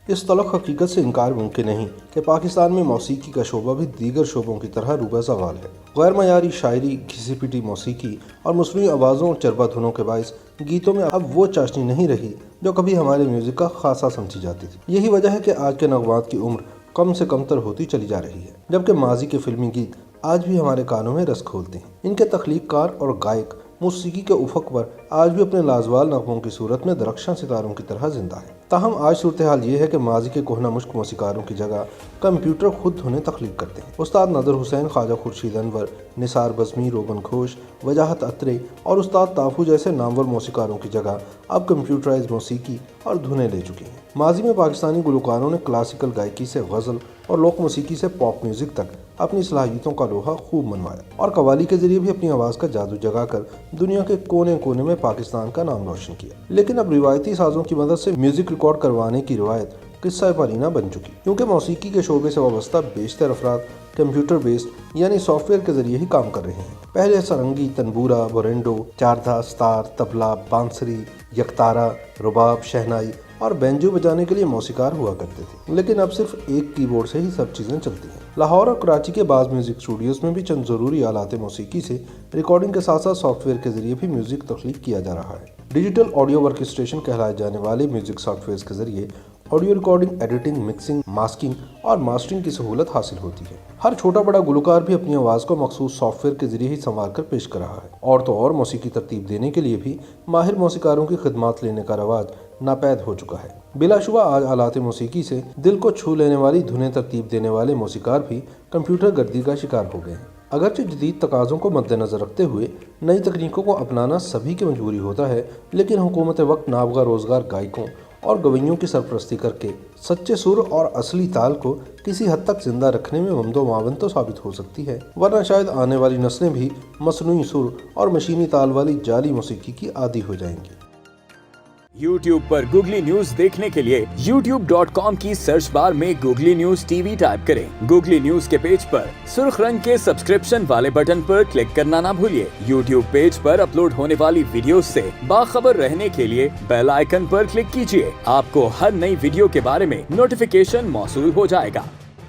اس تلخ حقیقت سے انکار ممکن نہیں کہ پاکستان میں موسیقی کا شعبہ بھی دیگر شعبوں کی طرح روبہ زوال ہے۔ غیر معیاری شاعری، گھسی پٹی موسیقی اور مصنوعی آوازوں اور چربا دھنوں کے باعث گیتوں میں اب وہ چاشنی نہیں رہی جو کبھی ہمارے میوزک کا خاصہ سمجھی جاتی تھی۔ یہی وجہ ہے کہ آج کے نغمات کی عمر کم سے کم تر ہوتی چلی جا رہی ہے، جبکہ ماضی کے فلمی گیت آج بھی ہمارے کانوں میں رس کھولتے ہیں۔ ان کے تخلیق کار اور گائک موسیقی کے افق پر آج بھی اپنے لازوال نغموں کی صورت میں درخشاں ستاروں کی طرح زندہ ہے۔ تاہم آج صورتحال یہ ہے کہ ماضی کے کہنہ مشق موسیقاروں کی جگہ کمپیوٹر خود دھنیں تخلیق کرتے ہیں۔ استاد نادر حسین، خواجہ خورشید انور، نثار بزمی، روغن گھوش، وجاہت اترے اور استاد طافو جیسے نامور موسیقاروں کی جگہ اب کمپیوٹرائز موسیقی اور دھنیں لے چکی ہیں۔ ماضی میں پاکستانی گلوکاروں نے کلاسیکل گائکی سے غزل اور لوک موسیقی سے پاپ میوزک تک اپنی صلاحیتوں کا لوہا خوب منوایا اور قوالی کے ذریعے بھی اپنی آواز کا جادو جگا کر دنیا کے کونے کونے میں پاکستان کا نام روشن کیا۔ لیکن اب روایتی سازوں کی مدد سے میوزک ریکارڈ کروانے کی روایت قصہ پرینہ بن چکی، کیونکہ موسیقی کے شعبے سے وابستہ بیشتر افراد کمپیوٹر بیسڈ یعنی سافٹ ویئر کے ذریعے ہی کام کر رہے ہیں۔ پہلے سرنگی، تنبورہ، بورینڈو، چاردھا، ستار، طبلہ، بانسری، یکتارہ، رباب، شہنائی اور بینجو بجانے کے لیے موسیقار ہوا کرتے تھے، لیکن اب صرف ایک کی بورڈ سے ہی سب چیزیں چلتی ہیں۔ لاہور اور کراچی کے بعض میوزک اسٹوڈیوز میں بھی چند ضروری آلات موسیقی سے ریکارڈنگ کے ساتھ ساتھ سافٹ ویئر کے ذریعے بھی میوزک تخلیق کیا جا رہا ہے۔ ڈیجیٹل آڈیو ورکسٹیشن کہلائے جانے والے میوزک سافٹ ویئرز کے ذریعے audio recording, editing, mixing, masking اور ماسٹرنگ کی سہولت حاصل ہوتی ہے۔ ہر چھوٹا بڑا گلوکار بھی اپنی آواز کو مخصوص سافٹ ویئر کے ذریعے ہی سنوار کر پیش کر رہا ہے، اور تو اور موسیقی ترتیب دینے کے لیے بھی ماہر موسیقاروں کی خدمات لینے کا رواج ناپید ہو چکا ہے۔ بلا شبہ آج آلات موسیقی سے دل کو چھو لینے والی دھنیں ترتیب دینے والے موسیقار بھی کمپیوٹر گردی کا شکار ہو گئے ہیں۔ اگرچہ جدید تقاضوں کو مد نظر رکھتے ہوئے نئی تکنیکوں کو اپنانا سبھی کی مجبوری ہوتا ہے، لیکن حکومت وقت نابغہ روزگار گائکوں اور گویوں کی سرپرستی کر کے سچے سر اور اصلی تال کو کسی حد تک زندہ رکھنے میں ممد و معاون تو ثابت ہو سکتی ہے، ورنہ شاید آنے والی نسلیں بھی مصنوعی سر اور مشینی تال والی جعلی موسیقی کی عادی ہو جائیں گی۔ YouTube پر گوگلی نیوز دیکھنے کے لیے youtube.com کی سرچ بار میں googly news T V type کریں۔ گوگلی نیوز کے پیج پر سرخ رنگ کے سبسکرپشن والے بٹن پر کلک کرنا نہ بھولیے۔ YouTube پیج پر اپلوڈ ہونے والی ویڈیوز سے باخبر رہنے کے لیے بیل آئیکن پر کلک کیجیے۔ آپ کو ہر نئی ویڈیو کے بارے میں نوٹیفیکیشن موصول ہو جائے گا۔